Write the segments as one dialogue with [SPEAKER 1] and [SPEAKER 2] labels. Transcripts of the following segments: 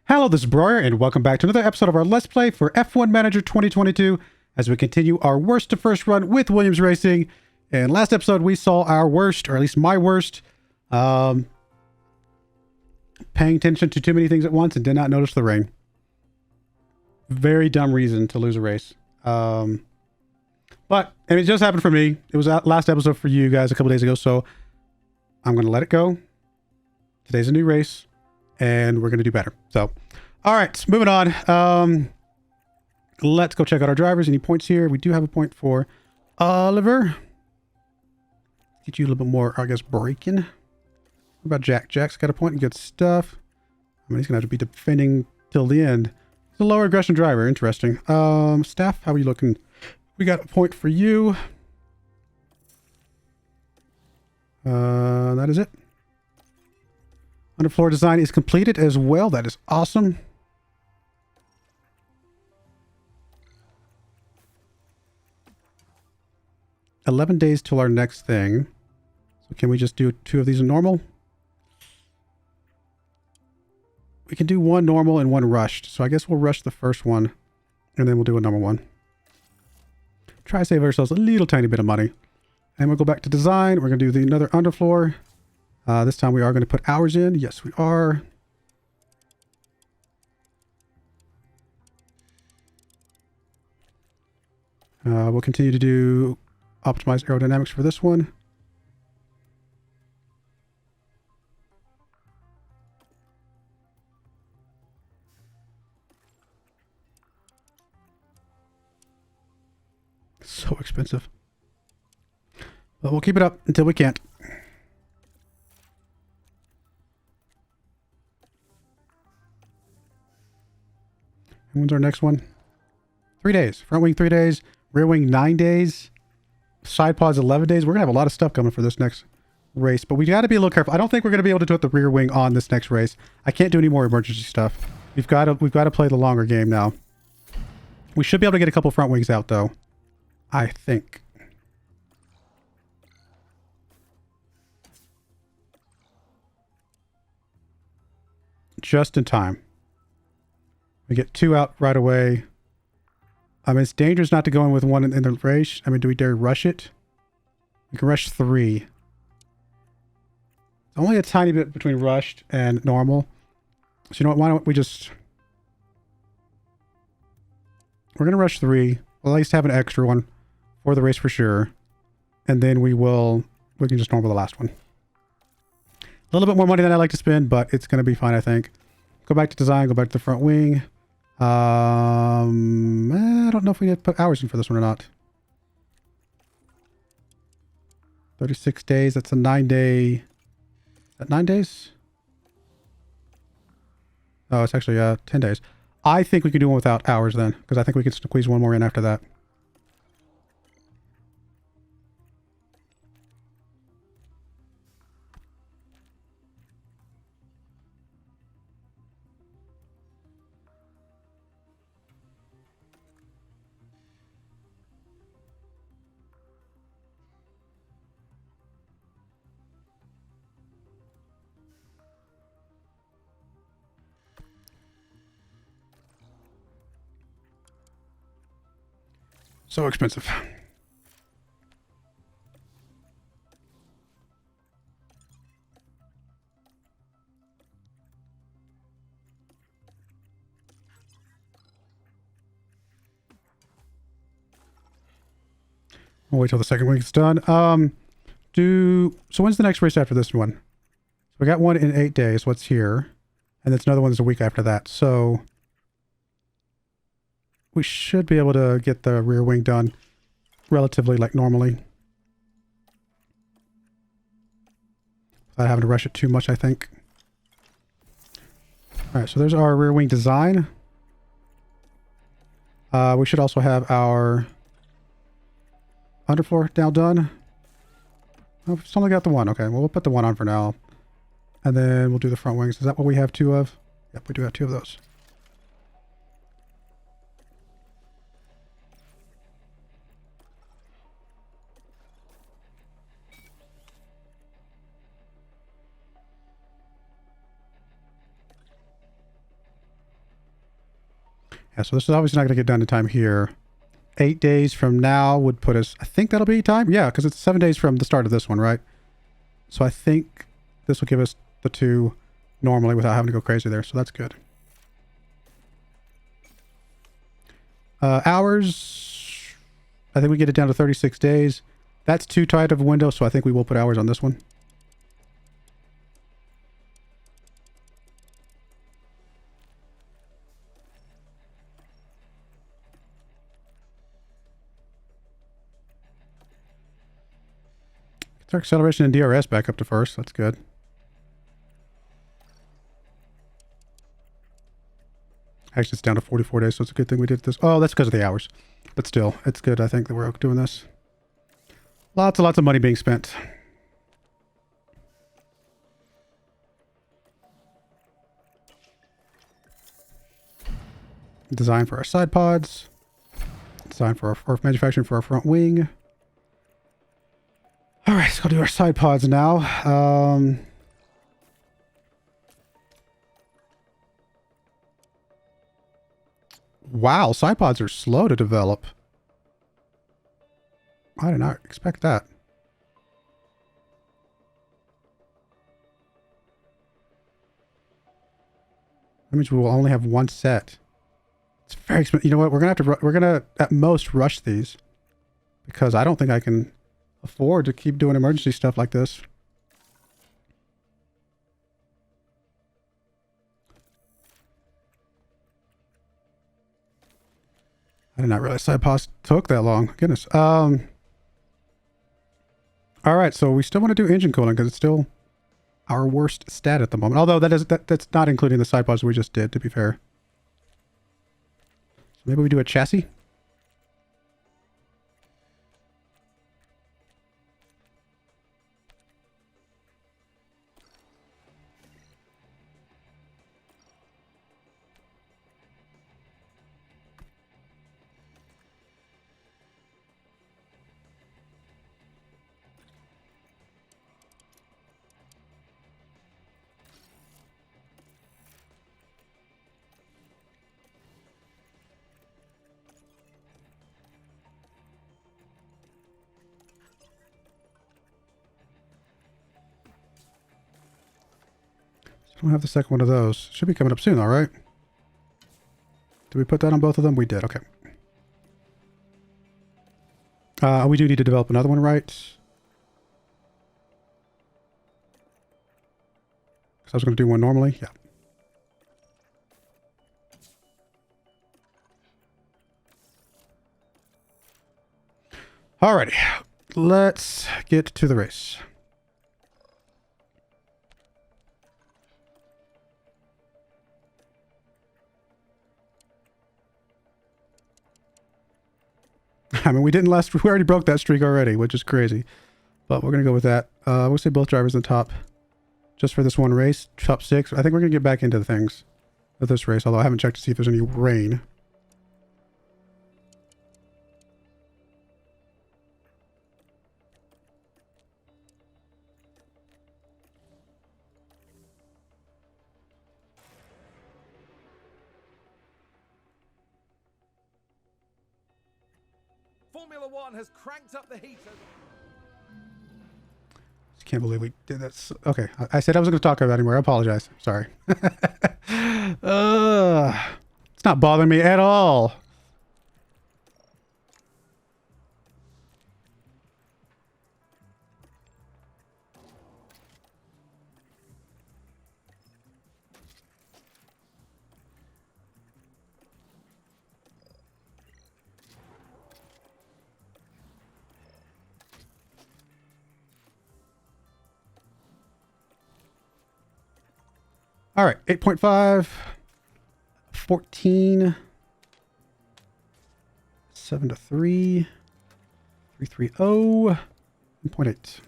[SPEAKER 1] Hello, this is Broyar, and welcome back to another episode of our Let's Play for F1 Manager 2022 as we continue our worst to first run with Williams Racing. And last episode, we saw our worst, or at least my worst, paying attention to too many things at once and did not notice the rain. Very dumb reason to lose a race. And it just happened for me. It was last episode for you guys a couple days ago, so I'm going to let it go. Today's a new race. And we're going to do better. So, all right, moving on. Let's go check out our drivers. Any points here? We do have a point for Oliver. Get you a little bit more, I guess, braking. What about Jack? Jack's got a point. Good stuff. I mean, he's going to have to be defending till the end. He's a lower aggression driver. Interesting. Staff, how are you looking? We got a point for you. That is it. Underfloor design is completed as well. That is awesome. $11 days till our next thing. So can we just do 2 of these in normal? We can do 1 normal and 1 rushed. So I guess we'll rush the first one and then we'll do a number 1. Try to save ourselves a little tiny bit of money. And we'll go back to design. We're going to do another underfloor. This time we are going to put hours in. Yes, we are. We'll continue to do optimize aerodynamics for this one. So expensive. But we'll keep it up until we can't. When's our next one? 3 days. Front wing 3 days. Rear wing 9 days. Side pods 11 days. We're going to have a lot of stuff coming for this next race. But we got to be a little careful. I don't think we're going to be able to do it the rear wing on this next race. I can't do any more emergency stuff. We've got to play the longer game now. We should be able to get a couple front wings out though. I think. Just in time. We get 2 out right away. I mean, it's dangerous not to go in with 1 in the race. I mean, do we dare rush it? We can rush 3. It's only a tiny bit between rushed and normal. So you know what? Why don't we just... We're going to rush 3. We'll at least have an extra one for the race for sure. And then we can just normal the last one. A little bit more money than I like to spend, but it's going to be fine, I think. Go back to design, go back to the front wing. I don't know if we need to put hours in for this one or not. 36 days. That's a 9-day. Is that 9 days? Oh, it's actually 10 days. I think we could do one without hours then, because I think we can squeeze 1 more in after that. So expensive. We'll wait till the second week's done. So when's the next race after this one? So we got one in 8 days. What's here? And there's another one that's a week after that. So we should be able to get the rear wing done relatively like normally. Without having to rush it too much, I think. Alright, so there's our rear wing design. We should also have our underfloor now done. Oh, it's only got the 1. Okay, well, we'll put the 1 on for now. And then we'll do the front wings. Is that what we have 2 of? Yep, we do have 2 of those. Yeah, so this is obviously not going to get done in time here. 8 days from now would put us... I think that'll be time. Yeah, because it's 7 days from the start of this one, right? So I think this will give us the 2 normally without having to go crazy there. So that's good. Hours... I think we get it down to 36 days. That's too tight of a window, so I think we will put hours on this one. Gets our acceleration and DRS back up to first. That's good. Actually, it's down to 44 days, so it's a good thing we did this. Oh, that's because of the hours. But still, it's good, I think, that we're doing this. Lots and lots of money being spent. Design for our side pods. Design for our manufacturing for our front wing. All right, let's go do our side pods now. Wow, side pods are slow to develop. I did not expect that. That means we will only have one set. It's very expensive. You know what? We're gonna at most rush these because I don't think I can afford to keep doing emergency stuff like this. I did not realize side pods took that long. Goodness. All right, so we still want to do engine cooling because it's still our worst stat at the moment. Although that's not including the side pods we just did, to be fair. So maybe we do a chassis. I don't have the second one of those. Should be coming up soon, all right? Did we put that on both of them? We did. Okay. We do need to develop another one, right? Because I was going to do one normally. Yeah. Alrighty. Let's get to the race. I mean, we already broke that streak already, which is crazy. But we're going to go with that. We'll say both drivers in the top just for this one race. Top 6. I think we're going to get back into the things of this race, although I haven't checked to see if there's any rain.
[SPEAKER 2] Formula One has cranked up the heat.
[SPEAKER 1] Can't believe we did that. Okay, I said I wasn't going to talk about it anymore. I apologize. Sorry. It's not bothering me at all. All right, 8.5, 14, 7 to 3, 330, 1.8.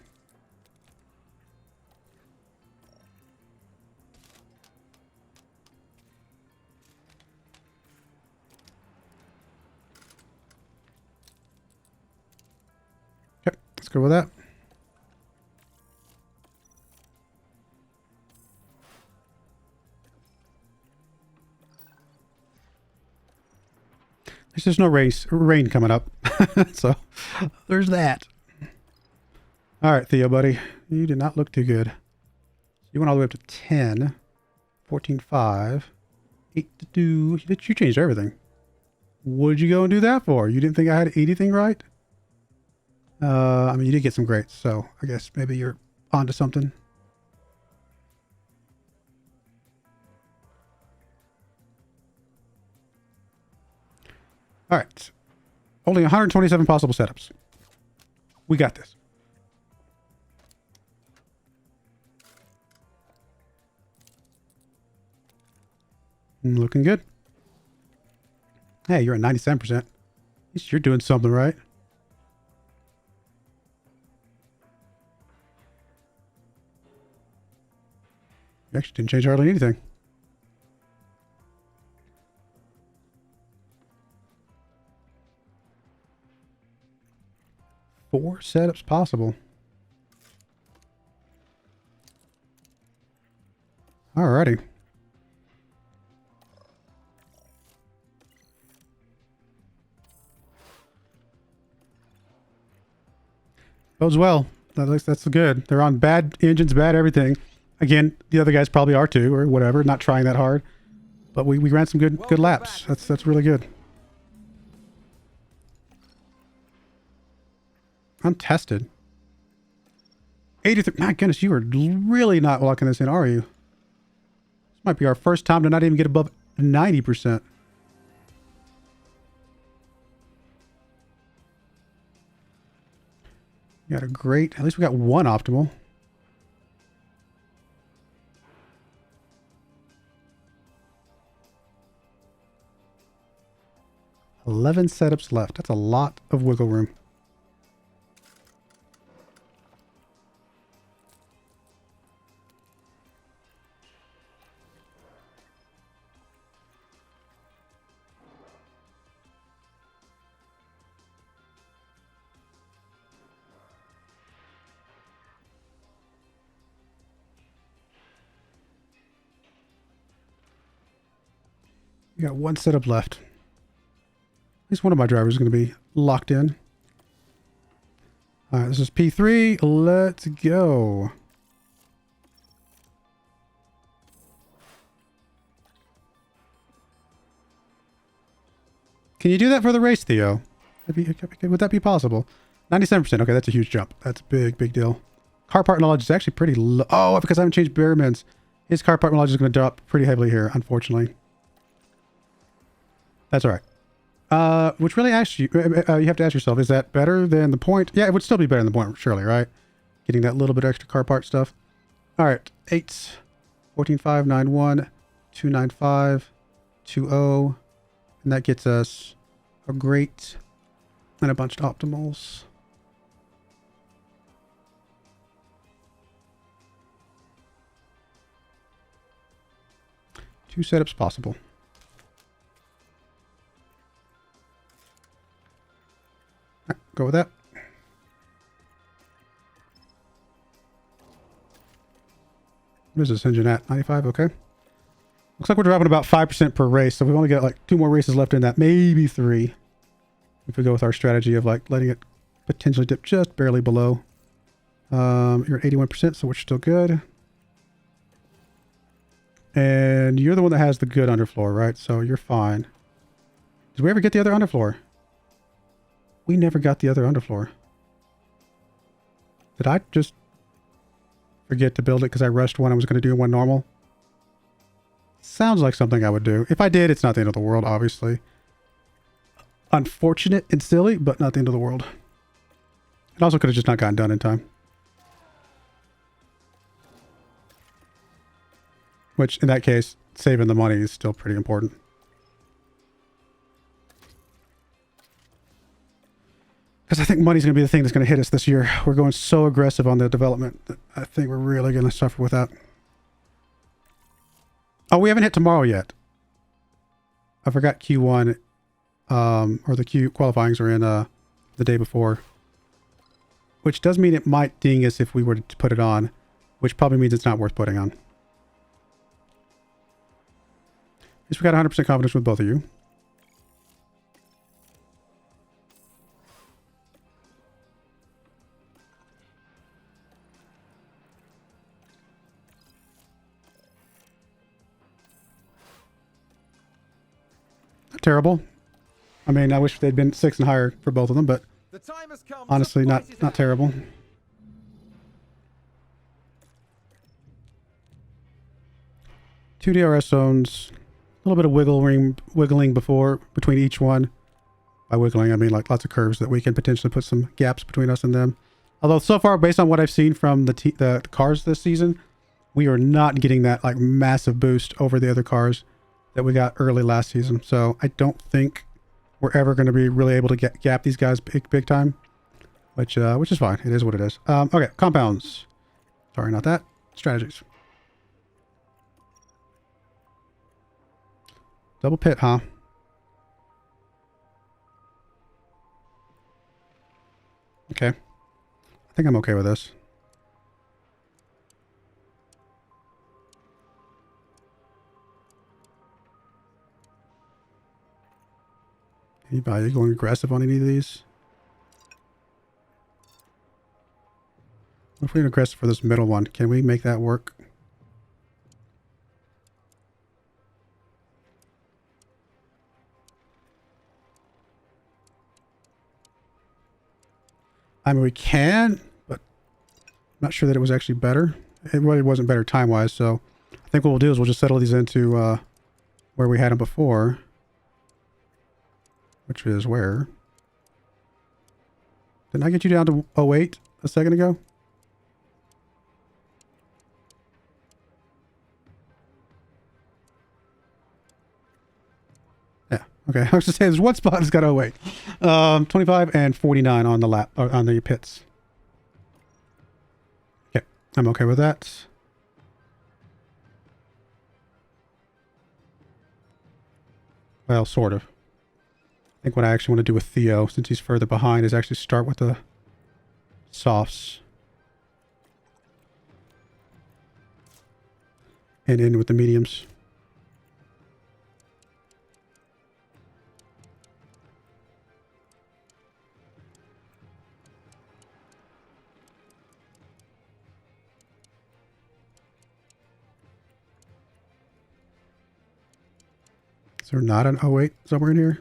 [SPEAKER 1] Okay, let's go with that. least there's no rain coming up. So there's that. All right, Theo, buddy. You did not look too good. You went all the way up to 10. 14.5. 8.2. You changed everything. What'd you go and do that for? You didn't think I had anything right? I mean, you did get some greats, so I guess maybe you're onto something. All right. Only 127 possible setups. We got this. Looking good. Hey, you're at 97%. At least you're doing something right. You actually didn't change hardly anything. Four setups possible. Alrighty. Bodes well. That's good. They're on bad engines, bad everything. Again, the other guys probably are too, or whatever. Not trying that hard, but we ran some good laps. That's really good. Untested. 83. My goodness, you are really not locking this in, are you? This might be our first time to not even get above 90%. We got a great. At least we got one optimal. $11 setups left. That's a lot of wiggle room. We got one setup left. At least one of my drivers is going to be locked in. All right, this is P3. Let's go. Can you do that for the race, Theo? Would that be possible? 97%. Okay, that's a huge jump. That's a big deal. Car part knowledge is actually pretty low. Oh, because I haven't changed Bearman's. His car part knowledge is going to drop pretty heavily here, unfortunately. That's all right. Which really asks you, you have to ask yourself, is that better than the point? Yeah, it would still be better than the point, surely, right? Getting that little bit extra car part stuff. All right, 8, 14.5, 9.1, 2.95, 2.0, and that gets us a great and a bunch of optimals. Two setups possible. Go with that. What is this engine at? 95? Okay. Looks like we're dropping about 5% per race, so we've only got like 2 more races left in that. Maybe 3. If we go with our strategy of like letting it potentially dip just barely below. You're at 81%, so we're still good. And you're the one that has the good underfloor, right? So you're fine. Did we ever get the other underfloor? We never got the other underfloor. Did I just forget to build it because I rushed one I was going to do one normal? Sounds like something I would do. If I did, it's not the end of the world, obviously. Unfortunate and silly, but not the end of the world. It also could have just not gotten done in time. Which, in that case, saving the money is still pretty important. Because I think money's going to be the thing that's going to hit us this year. We're going so aggressive on the development that I think we're really going to suffer with that. Oh, we haven't hit tomorrow yet. I forgot Q1, or the Q qualifyings are in the day before. Which does mean it might ding us if we were to put it on. Which probably means it's not worth putting on. At least we got 100% confidence with both of you. terrible. I mean, I wish they'd been 6 and higher for both of them, but
[SPEAKER 2] The time has come.
[SPEAKER 1] honestly,
[SPEAKER 2] to
[SPEAKER 1] not
[SPEAKER 2] fight it
[SPEAKER 1] not
[SPEAKER 2] out.
[SPEAKER 1] terrible. Two DRS zones, a little bit of wiggling between each one. By wiggling, I mean like lots of curves that we can potentially put some gaps between us and them. Although so far, based on what I've seen from the cars this season, we are not getting that like massive boost over the other cars that we got early last season. So I don't think we're ever going to be really able to gap these guys big time, which is fine. It is what it is. Okay, compounds. Sorry, not that. Strategies. Double pit, huh? Okay. I think I'm okay with this. Anybody going aggressive on any of these? What if we're aggressive for this middle one? Can we make that work? I mean, we can, but I'm not sure that it was actually better. It really wasn't better time-wise, so I think what we'll do is we'll just settle these into where we had them before. Which is where? Didn't I get you down to 08 a second ago? Yeah, okay. I was just saying there's one spot that's got 08. 25 and 49 on the lap, on the pits. Okay, I'm okay with that. Well, sort of. I think what I actually want to do with Theo, since he's further behind, is actually start with the softs. And end with the mediums. Is there not an 08 somewhere in here?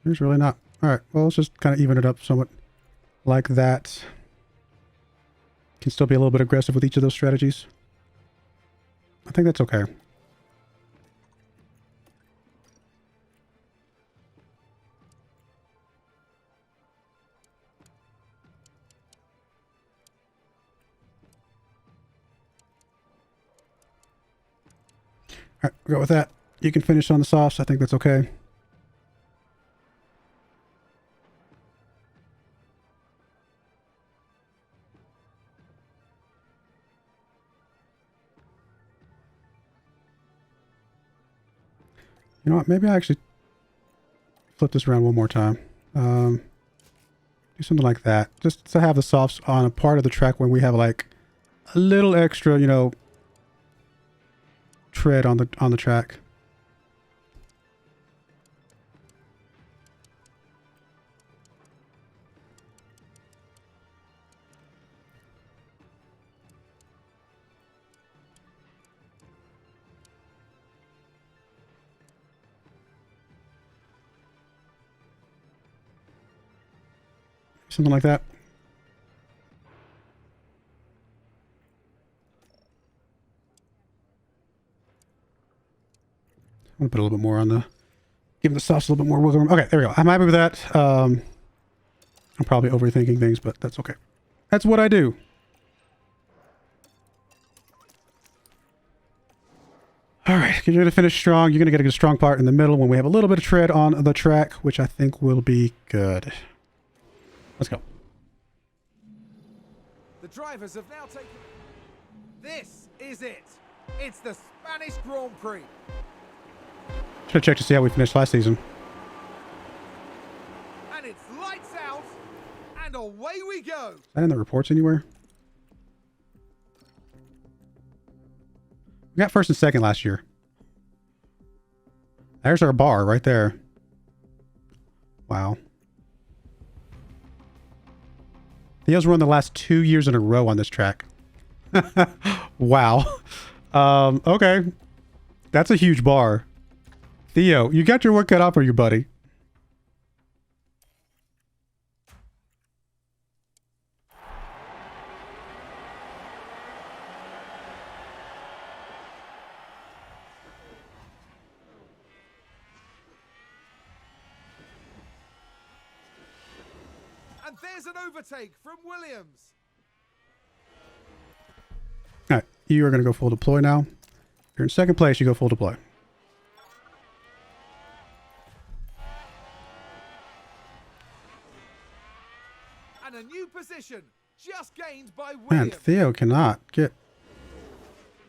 [SPEAKER 1] There's really not. Alright, well, let's just kind of even it up somewhat like that. Can still be a little bit aggressive with each of those strategies. I think that's okay. Alright, we'll go with that. You can finish on the softs. I think that's okay. You know what? Maybe I actually flip this around one more time. Do something like that. Just to have the softs on a part of the track where we have like a little extra, you know, tread on the track. Something like that. I'm gonna put a little bit more on the, give the sauce a little bit more wiggle room. Okay, there we go. I'm happy with that. I'm probably overthinking things, but that's okay. That's what I do. All right, you're gonna finish strong. You're gonna get a strong part in the middle when we have a little bit of tread on the track, which I think will be good. Let's go.
[SPEAKER 2] The drivers have now taken. This is it. It's the Spanish Grand Prix.
[SPEAKER 1] Should have checked to see how we finished last season.
[SPEAKER 2] And it's lights out, and away we go.
[SPEAKER 1] Is that in the reports anywhere? We got first and second last year. There's our bar right there. Wow. Theo's run the last 2 years in a row on this track. Wow. Okay. That's a huge bar. Theo, you got your work cut out for you, buddy.
[SPEAKER 2] And there's an overtake from Williams.
[SPEAKER 1] All right, you are going to go full deploy now. You're in second place, you go full deploy.
[SPEAKER 2] And a new position just gained by
[SPEAKER 1] Man,
[SPEAKER 2] Williams.
[SPEAKER 1] Theo cannot get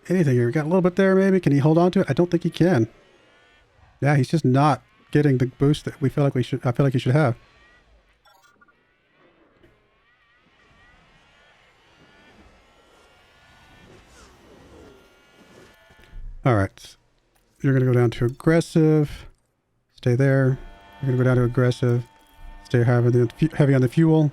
[SPEAKER 1] anything here. We got a little bit there, maybe. Can he hold on to it? I don't think he can. Yeah, he's just not getting the boost that we feel like we should. I feel like he should have. All right, you're gonna go down to aggressive. Stay there. You're gonna go down to aggressive. Stay heavy on the fuel.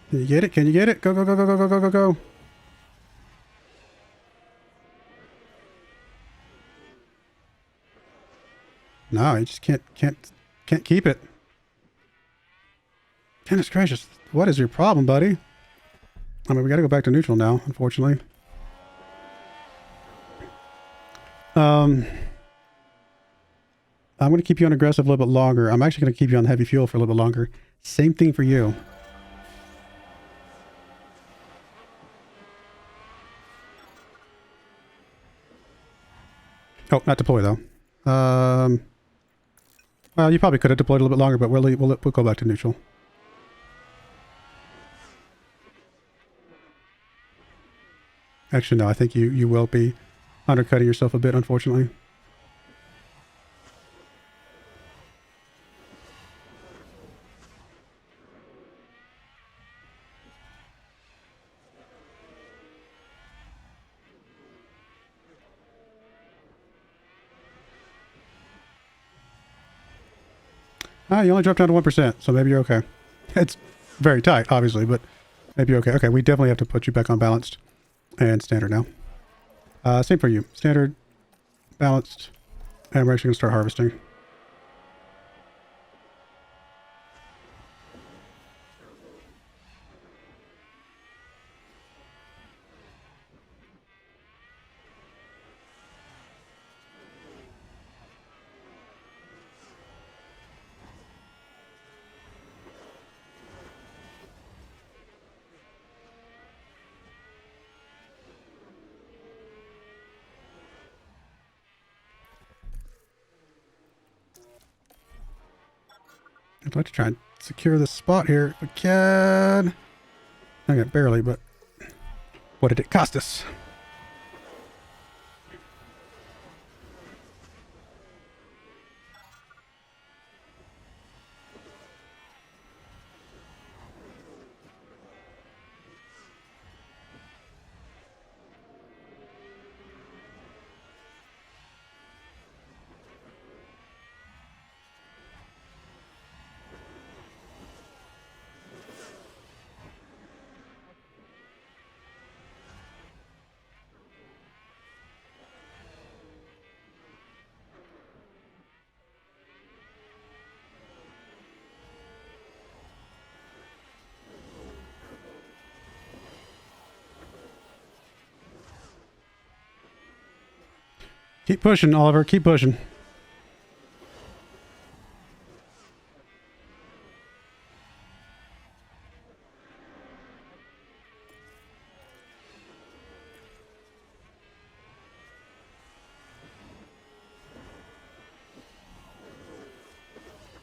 [SPEAKER 1] Can you get it? Can you get it? Go, go, go, go, go, go, go, go, go. No, you just can't keep it. Goodness gracious. What is your problem, buddy? I mean, we gotta go back to neutral now, unfortunately. I'm gonna keep you on aggressive a little bit longer. I'm actually gonna keep you on heavy fuel for a little bit longer. Same thing for you. Oh, not deploy though. Well, you probably could have deployed a little bit longer, but we'll go back to neutral. Actually, no, I think you will be undercutting yourself a bit, unfortunately. Ah, you only dropped down to 1%, so maybe you're okay. It's very tight, obviously, but maybe you're okay. Okay, we definitely have to put you back on balanced and standard now. Same for you. Standard, balanced, and we're actually going to start harvesting. I'd like to try and secure this spot here if we can. Okay, barely, but what did it cost us? Keep pushing, Oliver. Keep pushing.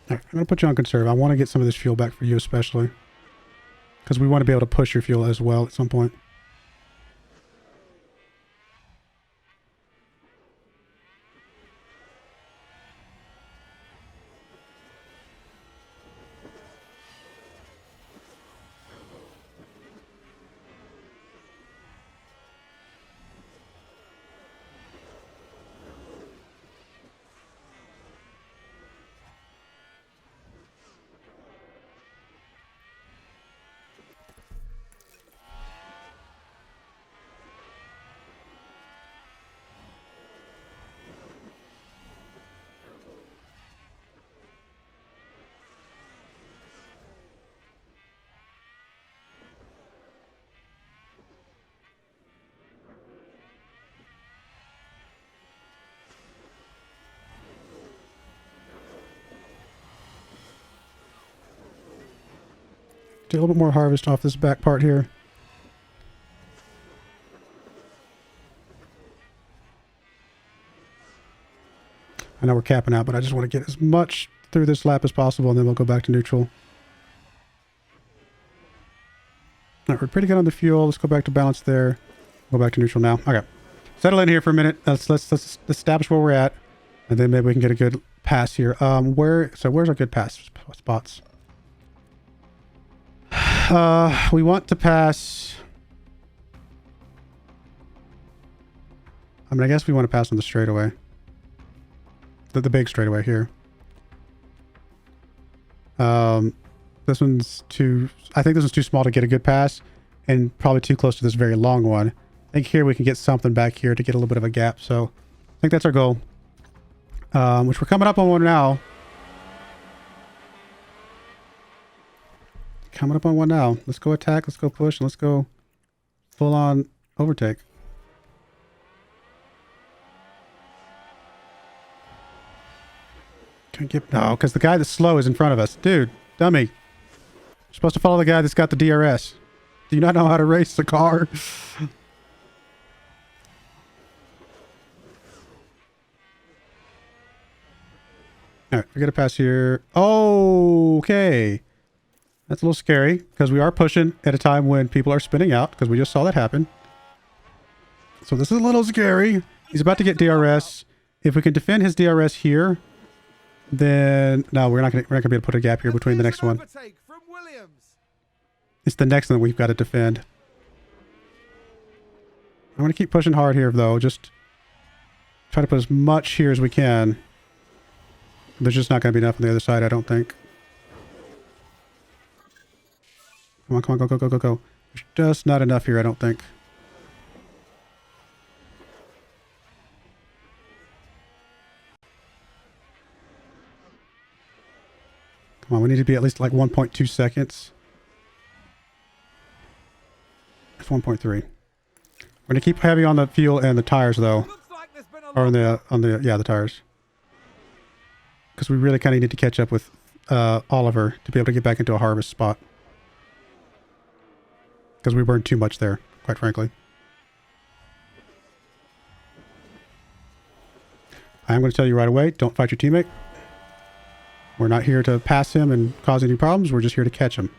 [SPEAKER 1] Right, I'm going to put you on conserve. I want to get some of this fuel back for you especially. Because we want to be able to push your fuel as well at some point. Do a little bit more harvest off this back part here. I know we're capping out, but I just want to get as much through this lap as possible, and then we'll go back to neutral. All right, we're pretty good on the fuel. Let's go back to balance there. Go back to neutral now. Okay. Settle in here for a minute. Let's establish where we're at, and then maybe we can get a good pass here. Where's our good pass spots? We want to pass. I mean, I guess we want to pass on the straightaway. The big straightaway here. This one's too... I think this one's too small to get a good pass, and probably too close to this very long one. I think here we can get something back here to get a little bit of a gap, so I think that's our goal. Which we're coming up on one now. Coming up on one now. Let's go attack, let's go push, and let's go full on overtake. Can't get... No, because the guy that's slow is in front of us. Dude, dummy. You're supposed to follow the guy that's got the DRS. Do you not know how to race the car? Alright, we gotta pass here. Oh, okay. That's a little scary, because we are pushing at a time when people are spinning out, because we just saw that happen. So this is a little scary. He's about to get DRS. If we can defend his DRS here, then no, we're not gonna be able to put a gap here between the next one. It's the next one that we've got to defend. I'm gonna keep pushing hard here though. Just try to put as much here as we can. There's just not gonna be enough on the other side, I don't think. Come on, come on, go, go, go, go, go. There's just not enough here, I don't think. Come on, we need to be at least like 1.2 seconds. It's 1.3. We're gonna keep heavy on the fuel and the tires though. Or on the tires. Because we really kind of need to catch up with Oliver to be able to get back into a harvest spot. Because we burned too much there, quite frankly. I'm going to tell you right away, don't fight your teammate. We're not here to pass him and cause any problems. We're just here to catch him.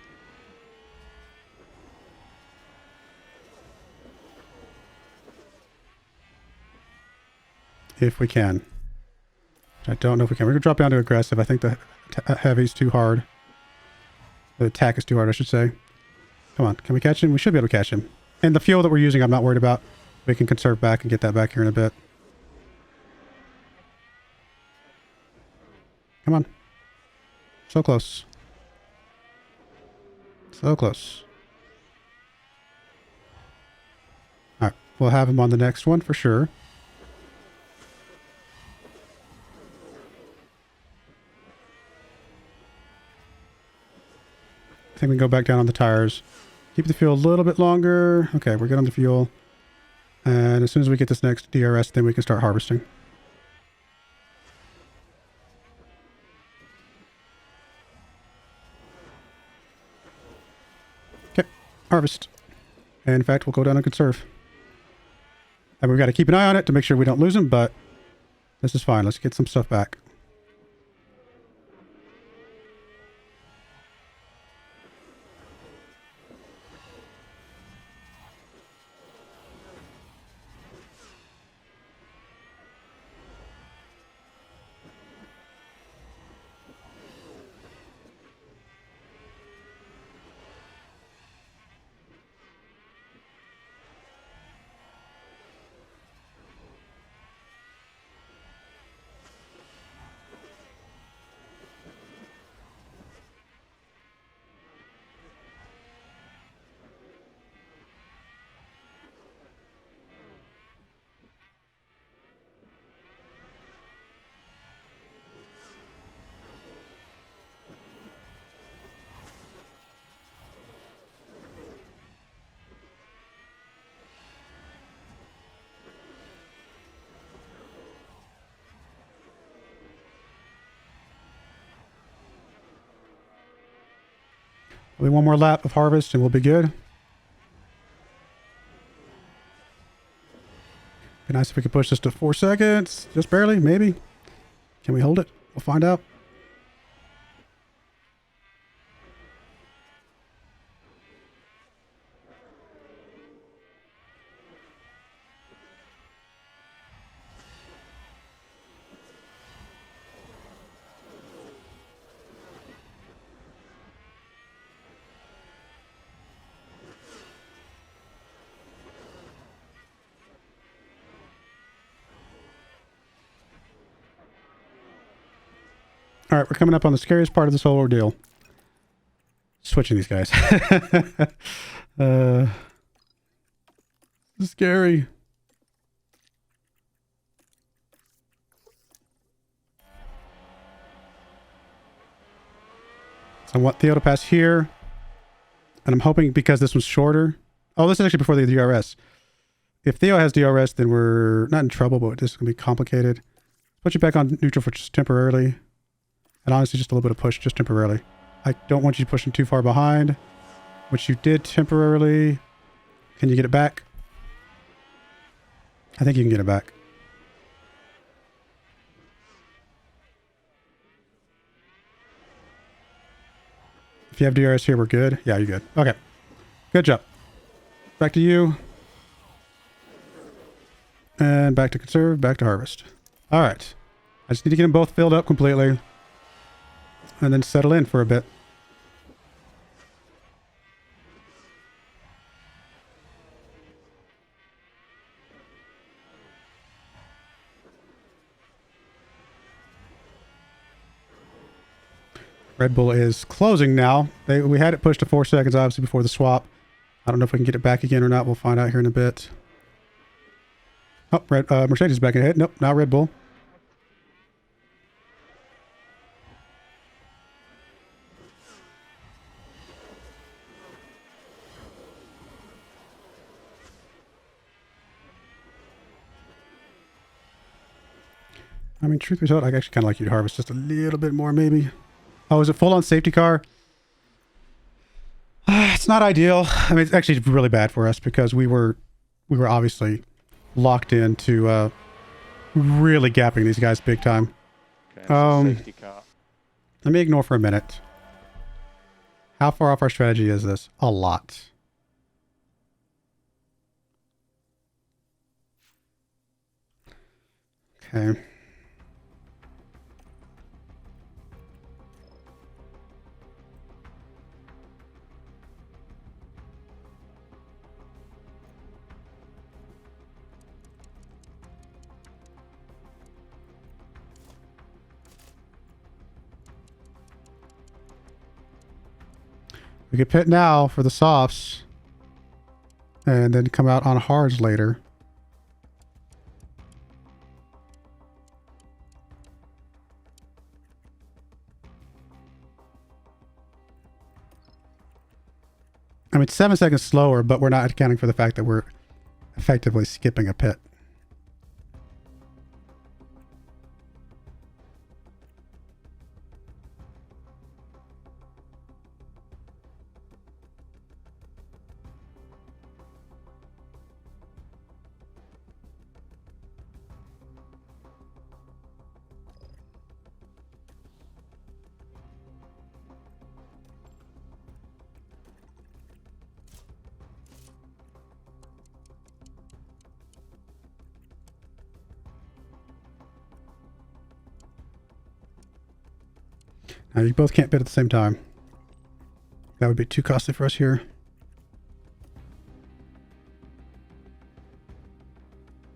[SPEAKER 1] If we can. I don't know if we can. We're going to drop down to aggressive. I think the heavy's too hard. The attack is too hard, I should say. Come on. Can we catch him? We should be able to catch him. And the fuel that we're using, I'm not worried about. We can conserve back and get that back here in a bit. Come on. So close. So close. Alright. We'll have him on the next one for sure. I think we can go back down on the tires. Keep the fuel a little bit longer. Okay, we're good on the fuel. And as soon as we get this next DRS, then we can start harvesting. Okay, harvest. And in fact, we'll go down and conserve. And we've got to keep an eye on it to make sure we don't lose him, but this is fine. Let's get some stuff back. Only one more lap of harvest and we'll be good. Be nice if we could push this to 4 seconds. Just barely, maybe. Can we hold it? We'll find out. All right, we're coming up on the scariest part of this whole ordeal. Switching these guys. This is scary. So I want Theo to pass here. And I'm hoping because this one's shorter. Oh, this is actually before the DRS. If Theo has DRS, then we're not in trouble, but this is going to be complicated. Put you back on neutral for just temporarily. And honestly, just a little bit of push, just temporarily. I don't want you pushing too far behind, which you did temporarily. Can you get it back? I think you can get it back. If you have DRS here, we're good. Yeah, you're good. Okay. Good job. Back to you. And back to conserve, back to harvest. All right. I just need to get them both filled up completely. And then settle in for a bit. Red Bull is closing now. We had it pushed to 4 seconds, obviously, before the swap. I don't know if we can get it back again or not. We'll find out here in a bit. Oh, Mercedes is back ahead. Nope, not Red Bull. I mean, truth be told, I actually kind of like you to harvest just a little bit more, maybe. Oh, is it full on safety car? It's not ideal. I mean, it's actually really bad for us because we were obviously locked into really gapping these guys big time.
[SPEAKER 3] Okay, safety car.
[SPEAKER 1] Let me ignore for a minute. How far off our strategy is this? A lot. Okay. We could pit now for the softs and then come out on hards later. I mean, 7 seconds slower, but we're not accounting for the fact that we're effectively skipping a pit. Now, you both can't bid at the same time. That would be too costly for us here.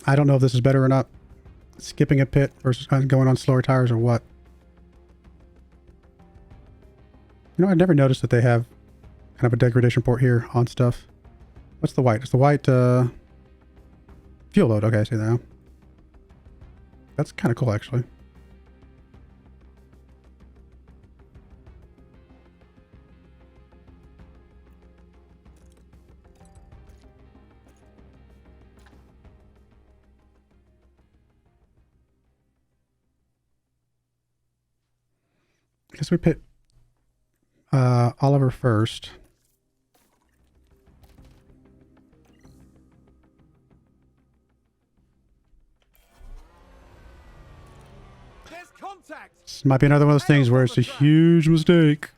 [SPEAKER 1] I don't know if this is better or not. Skipping a pit versus going on slower tires or what. You know, I've never noticed that they have kind of a degradation port here on stuff. What's the white? It's the white fuel load. Okay, I see that now. That's kind of cool, actually. I guess we pit. Oliver first.
[SPEAKER 2] There's contact.
[SPEAKER 1] This might be another one of those things where it's a huge mistake.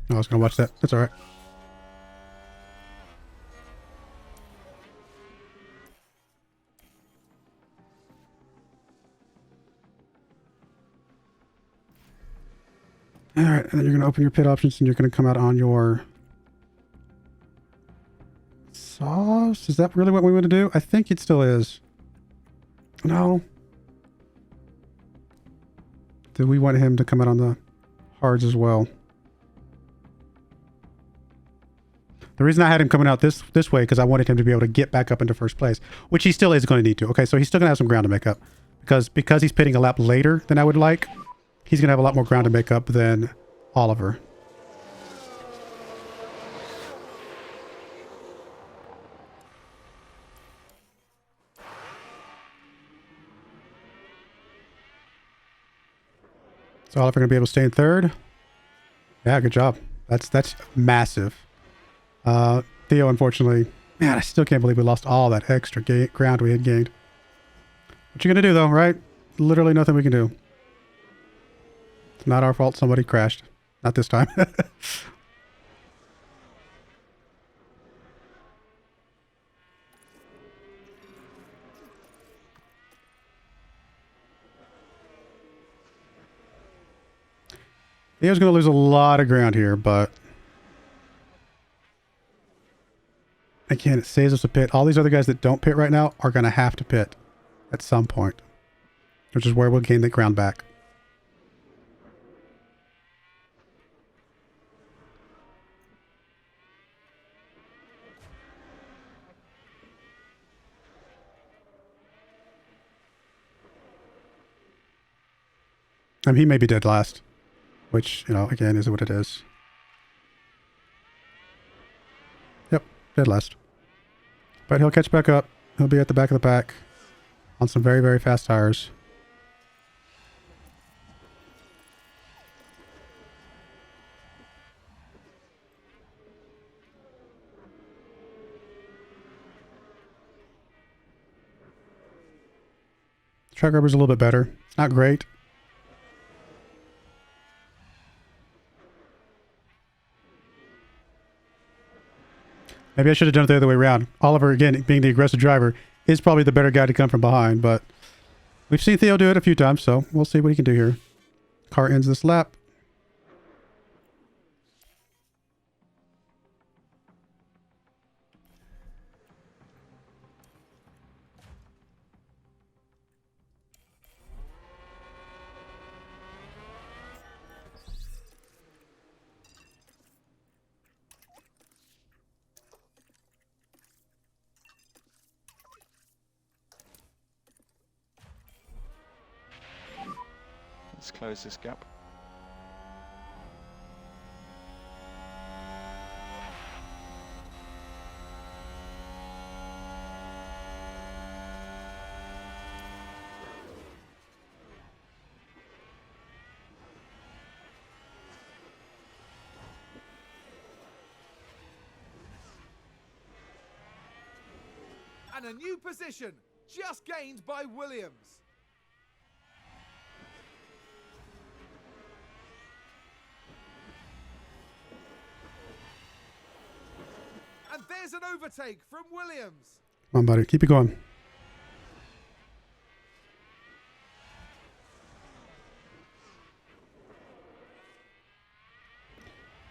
[SPEAKER 1] Oh, I was going to watch that. That's all right. All right, and then you're going to open your pit options and you're going to come out on your sauce. Is that really what we want to do? I think it still is. No. Do we want him to come out on the hards as well? The reason I had him coming out this way because I wanted him to be able to get back up into first place, which he still is going to need to. Okay, so he's still going to have some ground to make up because he's pitting a lap later than I would like. He's going to have a lot more ground to make up than Oliver. So Oliver going to be able to stay in third. Yeah, good job. That's massive. Theo, unfortunately, man, I still can't believe we lost all that extra ground we had gained. What you going to do though, right? Literally nothing we can do. It's not our fault somebody crashed. Not this time. Theo's going to lose a lot of ground here, but again, it saves us a pit. All these other guys that don't pit right now are going to have to pit at some point, which is where we'll gain the ground back. I mean, he may be dead last, which, you know, again, is what it is. Yep, dead last. But he'll catch back up. He'll be at the back of the pack on some very, very fast tires. Track rubber's a little bit better. It's not great. Maybe I should have done it the other way around. Oliver, again, being the aggressive driver, is probably the better guy to come from behind, but we've seen Theo do it a few times, so we'll see what he can do here. Car ends this lap.
[SPEAKER 3] Let's close this gap.
[SPEAKER 2] And a new position just gained by Williams. And there's an overtake from Williams.
[SPEAKER 1] Come on, buddy. Keep it going.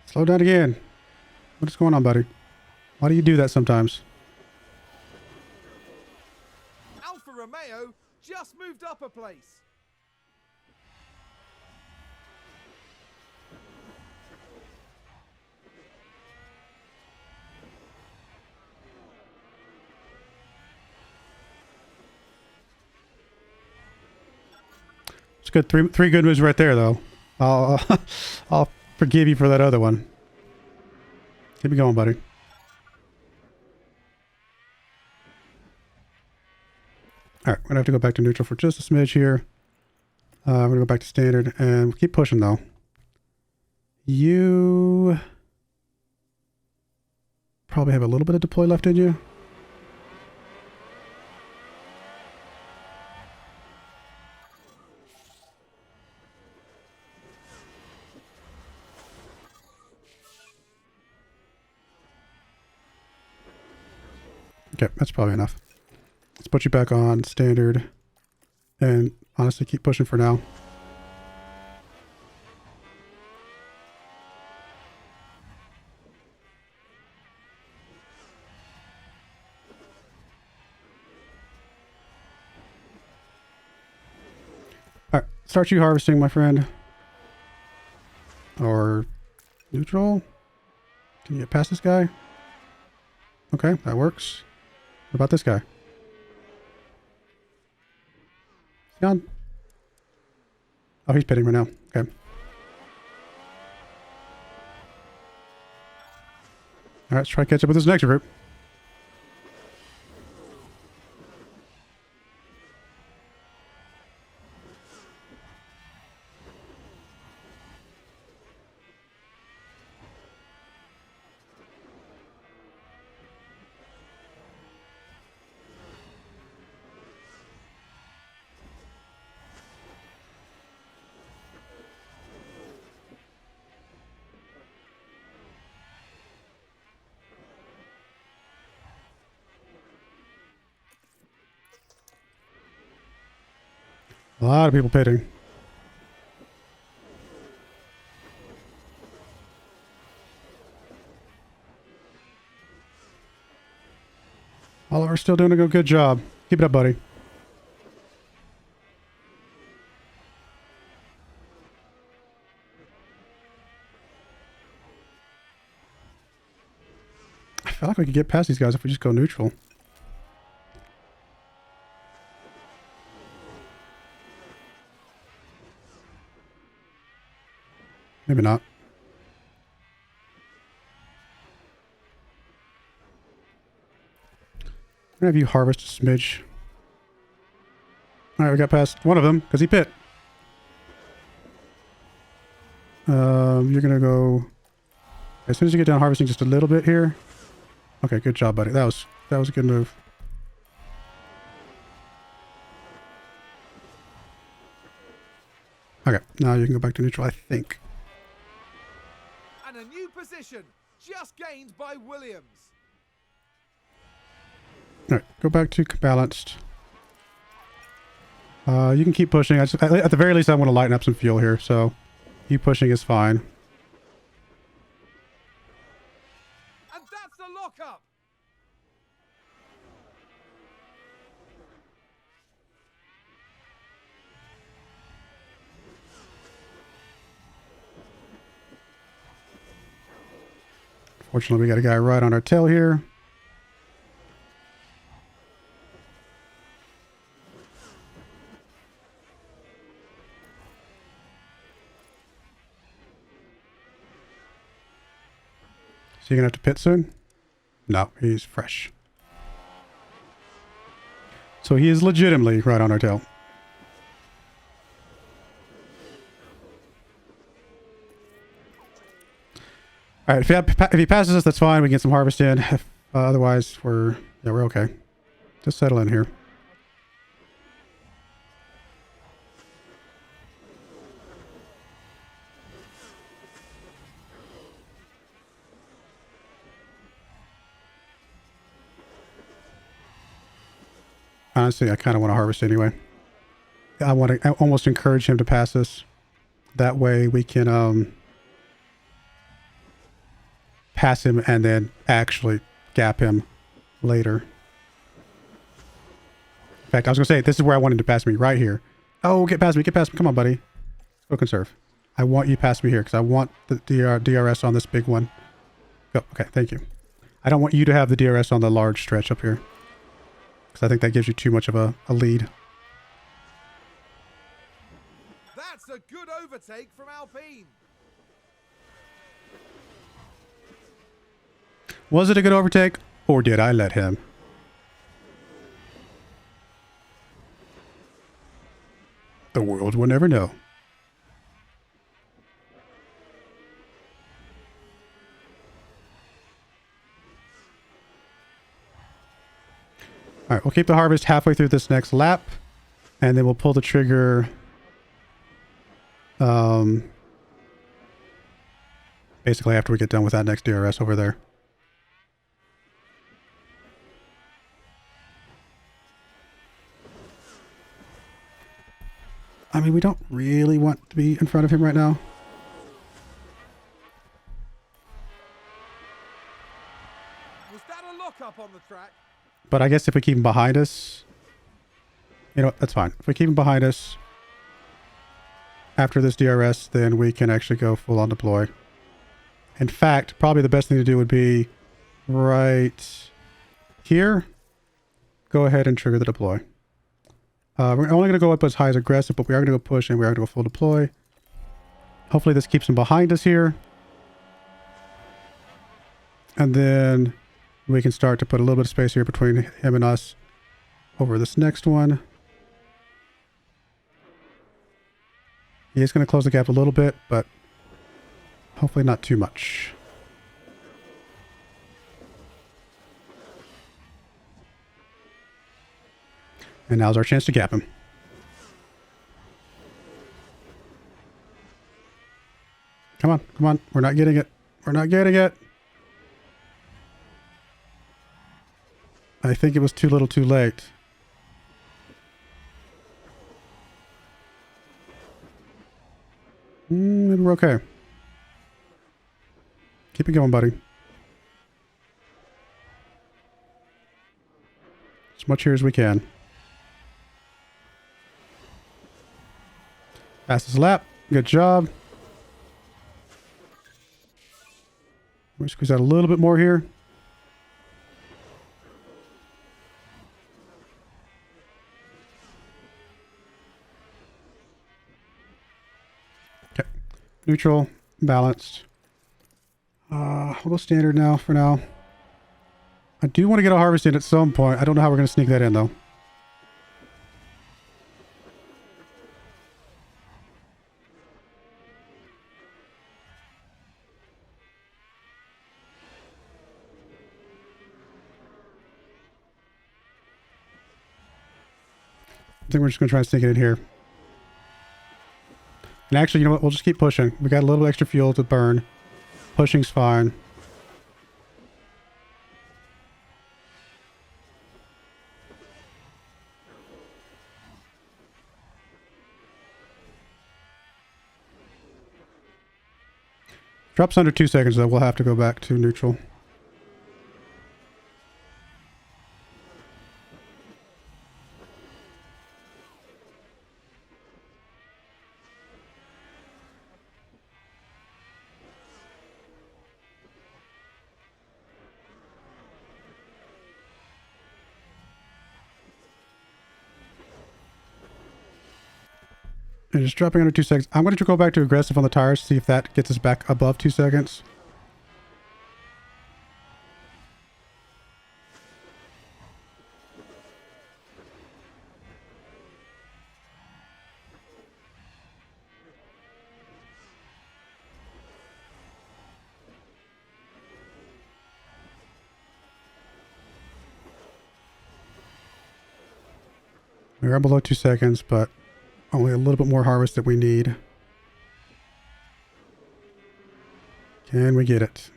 [SPEAKER 1] Slow down again. What is going on, buddy? Why do you do that sometimes?
[SPEAKER 2] Alfa Romeo just moved up a place.
[SPEAKER 1] It's good. Three good moves right there, though. I'll forgive you for that other one. Keep it going, buddy. All right, we're gonna have to go back to neutral for just a smidge here. We're gonna go back to standard and we'll keep pushing though. You probably have a little bit of deploy left in you. Okay, that's probably enough. Let's put you back on standard and honestly keep pushing for now. Alright, start you harvesting, my friend. Or neutral. Can you get past this guy? Okay, that works. What about this guy? Is he on? Oh, he's pitting right now. Okay. Alright, let's try to catch up with this next group. A lot of people pitting. Oliver's still doing a good job. Keep it up, buddy. I feel like we could get past these guys if we just go neutral. Maybe not. I'm gonna have you harvest a smidge. Alright, we got past one of them because he pit. You're gonna go as soon as you get down harvesting just a little bit here. Okay, good job, buddy. That was a good move. Okay, now you can go back to neutral, I think.
[SPEAKER 2] And a new position just gained by Williams.
[SPEAKER 1] Alright, go back to balanced. You can keep pushing. At the very least, I want to lighten up some fuel here, so you pushing is fine.
[SPEAKER 2] And that's the lockup.
[SPEAKER 1] Fortunately, we got a guy right on our tail here. So you're gonna have to pit soon? No, he's fresh. So he is legitimately right on our tail. All right, if he passes us, that's fine. We can get some harvest in. Otherwise, we're okay. Just settle in here. Honestly, I kind of want to harvest anyway. I almost encourage him to pass us. That way we can pass him and then actually gap him later. In fact, I was going to say, this is where I wanted to pass me, right here. Oh, get past me, get past me. Come on, buddy. Let's go conserve. I want you past me here because I want the DRS on this big one. Go. Okay, thank you. I don't want you to have the DRS on the large stretch up here because I think that gives you too much of a lead.
[SPEAKER 2] That's a good overtake from Alpine.
[SPEAKER 1] Was it a good overtake, or did I let him? The world will never know. All right, we'll keep the harvest halfway through this next lap, and then we'll pull the trigger. Basically after we get done with that next DRS over there. I mean, we don't really want to be in front of him right now.
[SPEAKER 2] Was that a lock-up on the track?
[SPEAKER 1] But I guess if we keep him behind us, you know what, that's fine. If we keep him behind us after this DRS, then we can actually go full on deploy. In fact, probably the best thing to do would be right here. Go ahead and trigger the deploy. We're only going to go up as high as aggressive, but we are going to go push and we are going to go full deploy. Hopefully this keeps him behind us here. And then we can start to put a little bit of space here between him and us over this next one. He is going to close the gap a little bit, but hopefully not too much. And now's our chance to gap him. Come on, come on. We're not getting it. We're not getting it. I think it was too little too late. Maybe we're okay. Keep it going, buddy. As much here as we can. Fastest lap. Good job. We'll squeeze out a little bit more here. Okay. Neutral. Balanced. We'll go standard now for now. I do want to get a harvest in at some point. I don't know how we're going to sneak that in though. I think we're just going to try and sneak it in here. And actually, you know what? We'll just keep pushing. We got a little extra fuel to burn. Pushing's fine. Drops under 2 seconds though. We'll have to go back to neutral. And just dropping under 2 seconds. I'm going to go back to aggressive on the tires, see if that gets us back above 2 seconds. We are below 2 seconds, but only a little bit more harvest that we need. Can we get it?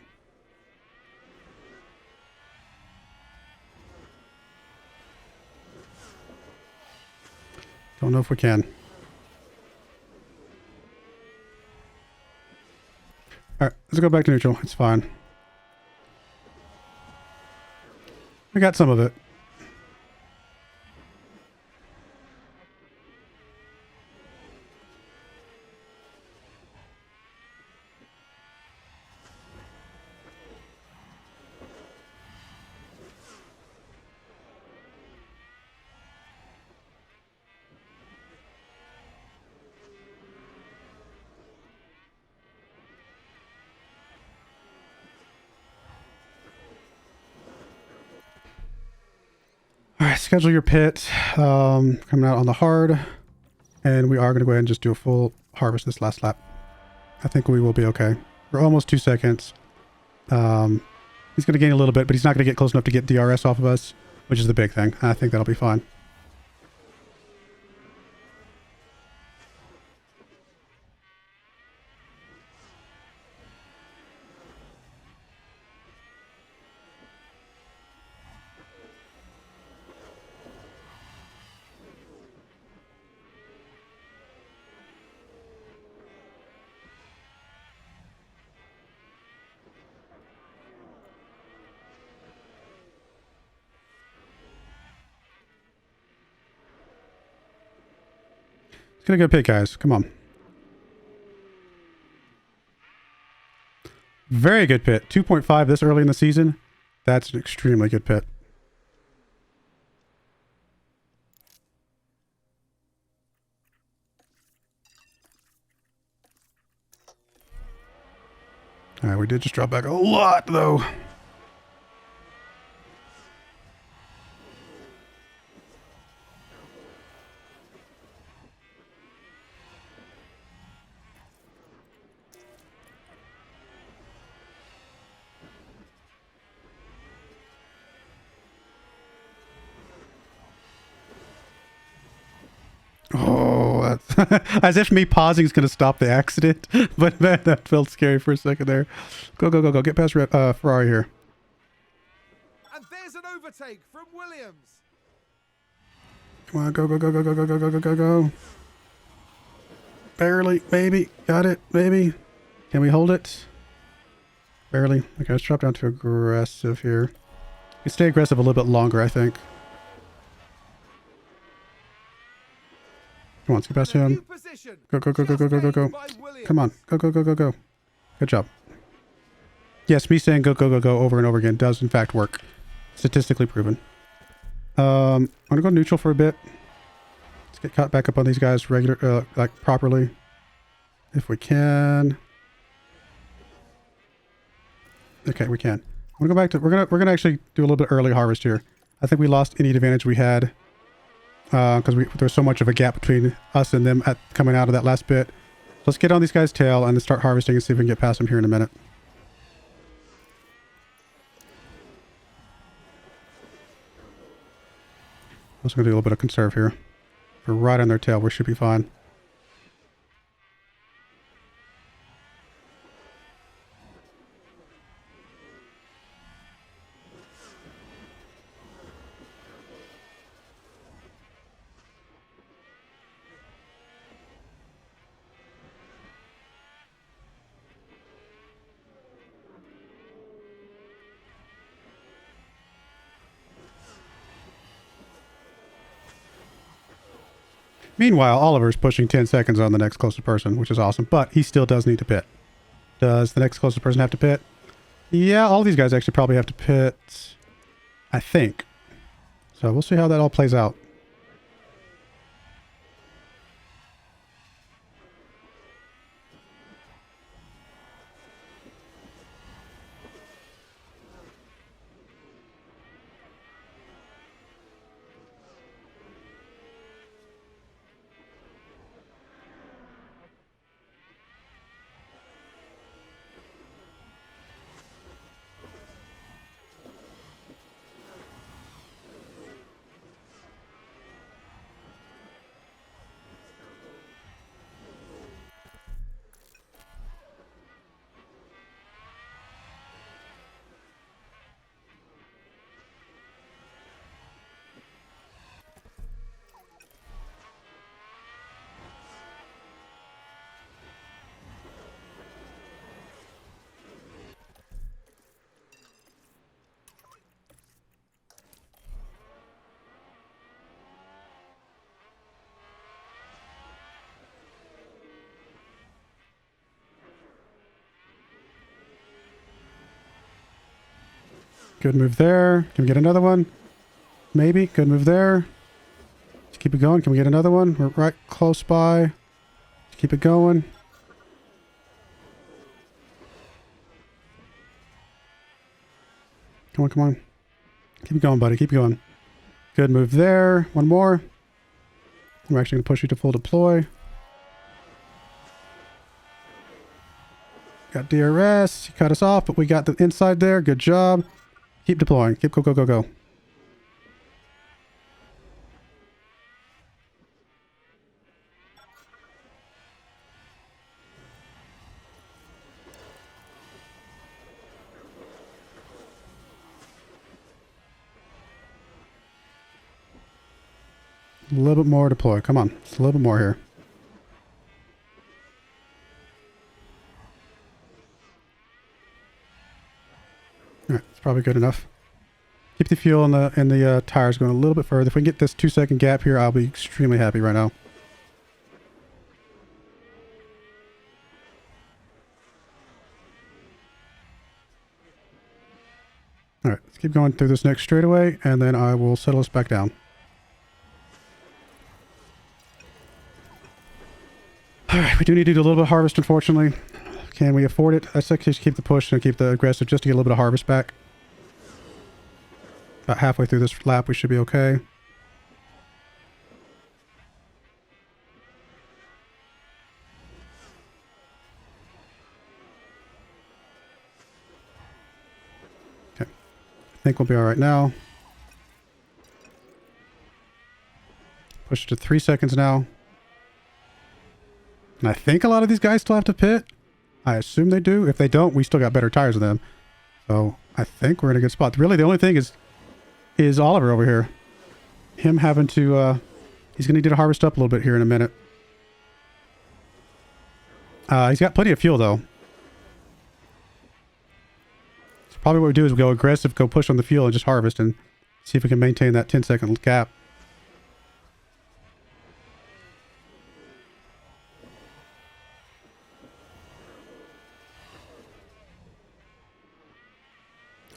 [SPEAKER 1] Don't know if we can. Alright, let's go back to neutral. It's fine. We got some of it. Alright, schedule your pit. Coming out on the hard. And we are going to go ahead and just do a full harvest this last lap. I think we will be okay. We're almost 2 seconds. He's going to gain a little bit, but he's not going to get close enough to get DRS off of us. which is the big thing. I think that'll be fine. It's gonna go pit, guys. Come on. Very good pit. 2.5 this early in the season. That's an extremely good pit. All right, we did just drop back a lot, though. Oh, that's as if me pausing is going to stop the accident. But man, that felt scary for a second there. Go, go, go, go. Get past Ferrari here.
[SPEAKER 2] And there's an overtake from Williams.
[SPEAKER 1] Come on, go, go, go, go, go, go, go, go, go, go, go. Barely, maybe. Got it, maybe. Can we hold it? Barely. Okay, let's drop down to aggressive here. We stay aggressive a little bit longer, I think. Come on, let's get past him. Go, go, go, go, go, go, go, go. Come on. Go, go, go, go, go. Good job. Yes, me saying go, go, go, go over and over again does in fact work. Statistically proven. I'm going to go neutral for a bit. Let's get caught back up on these guys regular, like properly. If we can. Okay, we can. I'm going to go back to, we're going to actually do a little bit early harvest here. I think we lost any advantage we had. Because there's so much of a gap between us and them coming out of that last bit. Let's get on these guys' tail and then start harvesting and see if we can get past them here in a minute. I'm also going to do a little bit of conserve here. We're right on their tail. We should be fine. Meanwhile, Oliver's pushing 10 seconds on the next closest person, which is awesome, but he still does need to pit. Does the next closest person have to pit? Yeah, all these guys actually probably have to pit, I think. So we'll see how that all plays out. Good move there. Can we get another one? Maybe. Good move there. Let's keep it going. Can we get another one? We're right close by. Let's keep it going. Come on, come on. Keep it going, buddy. Keep it going. Good move there. One more. We're actually going to push you to full deploy. Got DRS. He cut us off, but we got the inside there. Good job. Keep deploying. Keep go, go, go, go. A little bit more deploy. Come on. Just a little bit more here. Alright, it's probably good enough. Keep the fuel and the tires going a little bit further. If we can get this 2-second gap here, I'll be extremely happy right now. Alright, let's keep going through this next straightaway, and then I will settle us back down. Alright, we do need to do a little bit of harvest, unfortunately. Can we afford it? Let's actually just keep the push and keep the aggressive just to get a little bit of harvest back. About halfway through this lap, we should be okay. Okay. I think we'll be alright now. Push it to 3 seconds now. And I think a lot of these guys still have to pit. I assume they do. If they don't, we still got better tires than them. So I think we're in a good spot. Really, the only thing is Oliver over here. Him having to, he's going to need to harvest up a little bit here in a minute. He's got plenty of fuel though. So probably what we do is we go aggressive, go push on the fuel and just harvest and see if we can maintain that 10-second gap.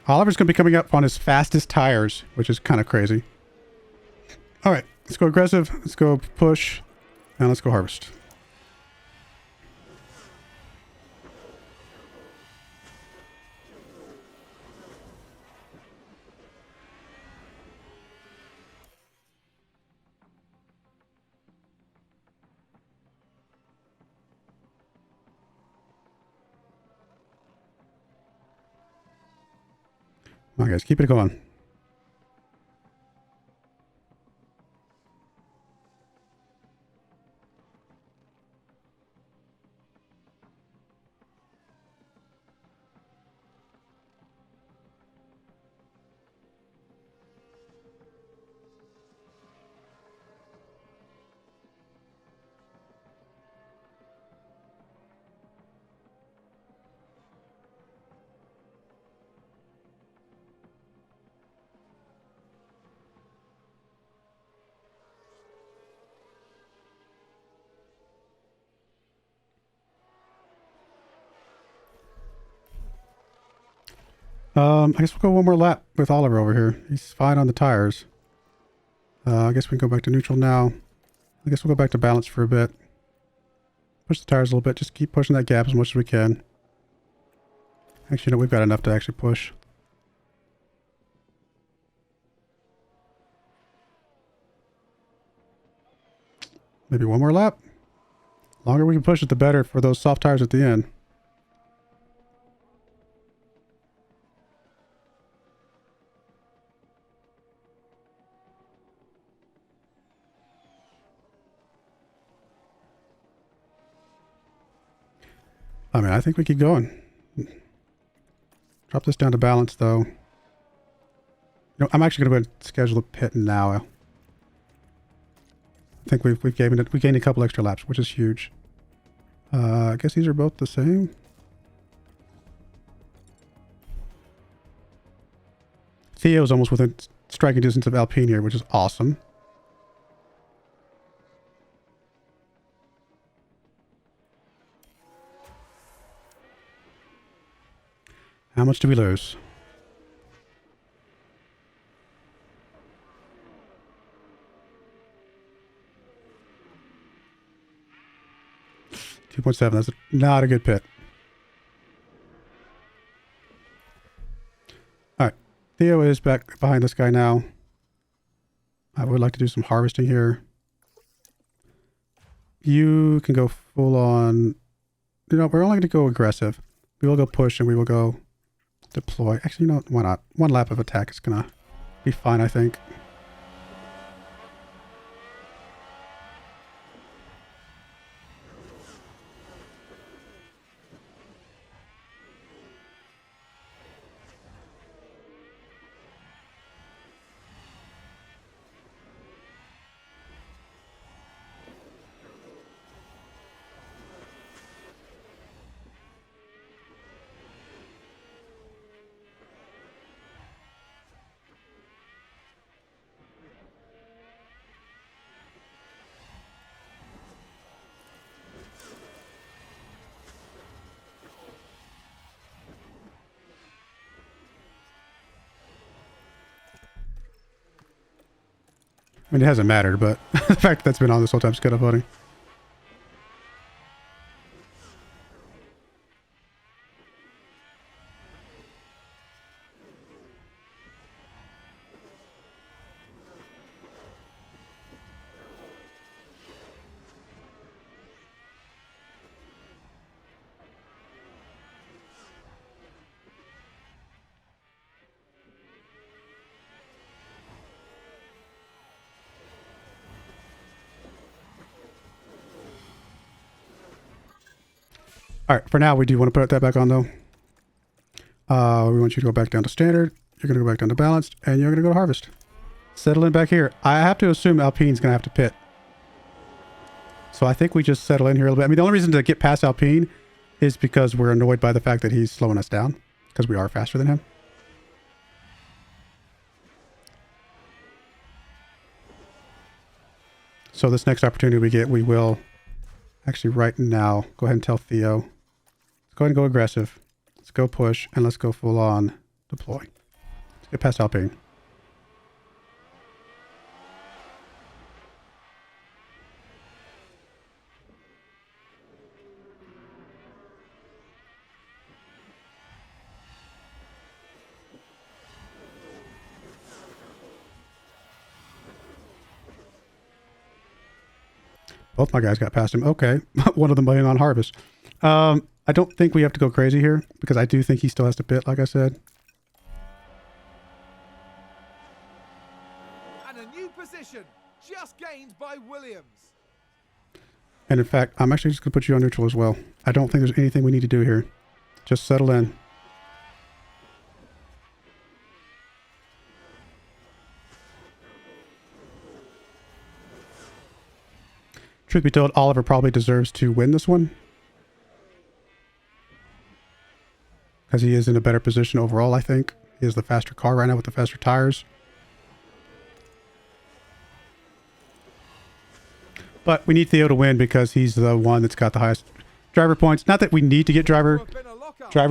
[SPEAKER 1] Oliver's going to be coming up on his fastest tires, which is kind of crazy. All right, let's go aggressive. Let's go push. And let's go harvest. Come on, guys, keep it going. I guess we'll go one more lap with Oliver over here. He's fine on the tires. I guess we can go back to neutral now. I guess we'll go back to balance for a bit. Push the tires a little bit. Just keep pushing that gap as much as we can. Actually, no, we've got enough to actually push. Maybe one more lap. The longer we can push it, the better for those soft tires at the end. I mean, I think we keep going. Drop this down to balance, though. You know, I'm actually going to go ahead and schedule a pit now. I think we gained a couple extra laps, which is huge. I guess these are both the same. Theo's almost within striking distance of Alpine here, which is awesome. How much do we lose? $2.7. That's not a good pit. All right. Theo is back behind this guy now. I would like to do some harvesting here. You can go full on. You know, we're only going to go aggressive. We will go push and we will go deploy. Actually, you know, why not? One lap of attack is going to be fine, I think. I mean, it hasn't mattered, but the fact that that's been on this whole time is kind of funny. All right, for now, we do want to put that back on, though. We want you to go back down to standard. You're going to go back down to balanced, and you're going to go to harvest. Settle in back here. I have to assume Alpine's going to have to pit. So I think we just settle in here a little bit. I mean, the only reason to get past Alpine is because we're annoyed by the fact that he's slowing us down, because we are faster than him. So this next opportunity we get, we will actually right now go ahead and tell Theo. Let's go ahead and go aggressive. Let's go push, and let's go full on deploy. Let's get past Alpine. Both my guys got past him. Okay. One of them playing on harvest. I don't think we have to go crazy here because I do think he still has to pit, like I said.
[SPEAKER 2] And a new position just gained by Williams.
[SPEAKER 1] And in fact, I'm actually just going to put you on neutral as well. I don't think there's anything we need to do here. Just settle in. Truth be told, Oliver probably deserves to win this one. Because he is in a better position overall, I think. He has the faster car right now with the faster tires. But we need Theo to win because he's the one that's got the highest driver points. Not that we need to get drivers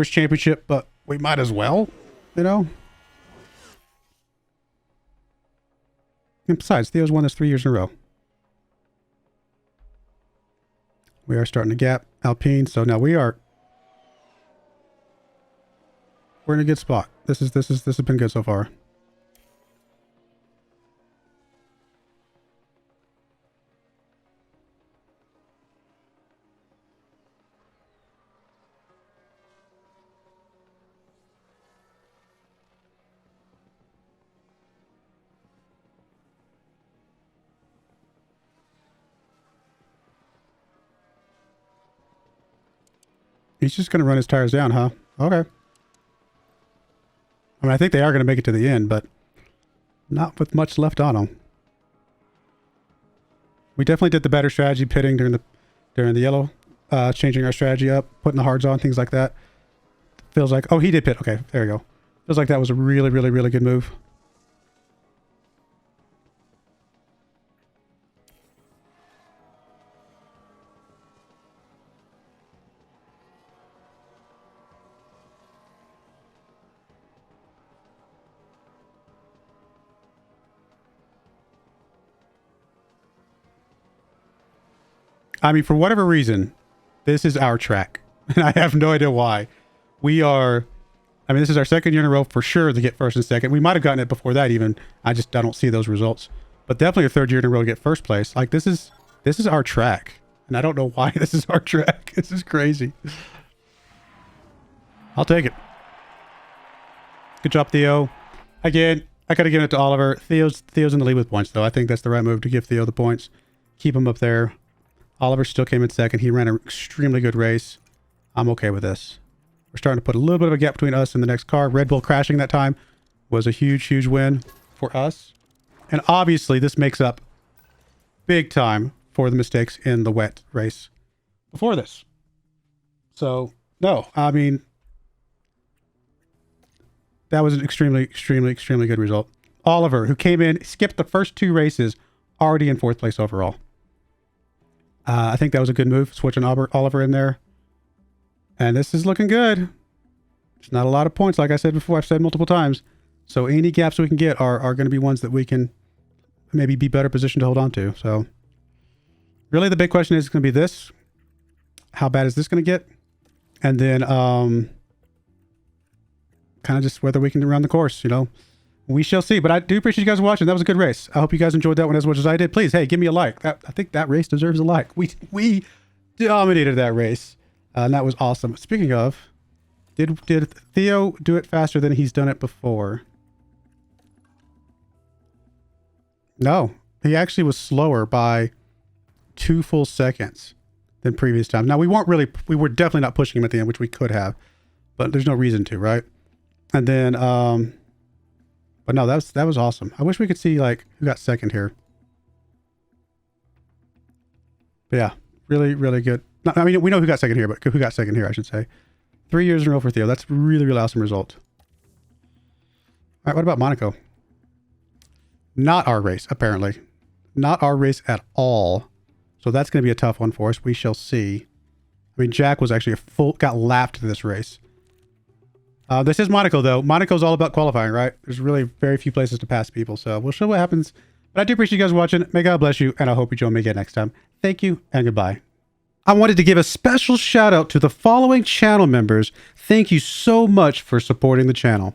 [SPEAKER 1] championship, but we might as well, you know? And besides, Theo's won this 3 years in a row. We are starting to gap Alpine, so now we're in a good spot. This has been good so far. He's just going to run his tires down, huh? Okay. I mean, I think they are going to make it to the end, but not with much left on them. We definitely did the better strategy pitting during the yellow, changing our strategy up, putting the hards on, things like that. Feels like, oh, he did pit. Okay, there we go. Feels like that was a really, really, really good move. I mean, for whatever reason, this is our track. And I have no idea why. We are... I mean, this is our second year in a row for sure to get first and second. We might have gotten it before that even. I don't see those results. But definitely a third year in a row to get first place. Like, this is our track. And I don't know why this is our track. This is crazy. I'll take it. Good job, Theo. Again, I could have given it to Oliver. Theo's in the lead with points, though. I think that's the right move to give Theo the points. Keep him up there. Oliver still came in second. He ran an extremely good race. I'm okay with this. We're starting to put a little bit of a gap between us and the next car. Red Bull crashing that time was a huge, huge win for us. And obviously, this makes up big time for the mistakes in the wet race before this. So, no, I mean, that was an extremely, extremely, extremely good result. Oliver, who came in, skipped the first two races, already in fourth place overall. I think that was a good move, switching Oliver in there. And this is looking good. It's not a lot of points, like I said before. I've said multiple times. So any gaps we can get are going to be ones that we can maybe be better positioned to hold on to. So really the big question is going to be this. How bad is this going to get? And then kind of just whether we can run the course, you know. We shall see. But I do appreciate you guys watching. That was a good race. I hope you guys enjoyed that one as much as I did. Please, hey, give me a like. I think that race deserves a like. We dominated that race. And that was awesome. Speaking of, did Theo do it faster than he's done it before? No. He actually was slower by 2 full seconds than previous times. Now, we were definitely not pushing him at the end, which we could have. But there's no reason to, right? And then, but no, that was awesome. I wish we could see, like, who got second here. But yeah, really, really good. I mean, we know who got second here, but who got second here, I should say. 3 years in a row for Theo. That's really, really awesome result. All right, what about Monaco? Not our race, apparently. Not our race at all. So that's going to be a tough one for us. We shall see. I mean, Jack was actually got lapped this race. This is Monaco, though. Monaco's all about qualifying, right? There's really very few places to pass people, so we'll show what happens. But I do appreciate you guys watching. May God bless you, and I hope you join me again next time. Thank you, and goodbye. I wanted to give a special shout out to the following channel members. Thank you so much for supporting the channel.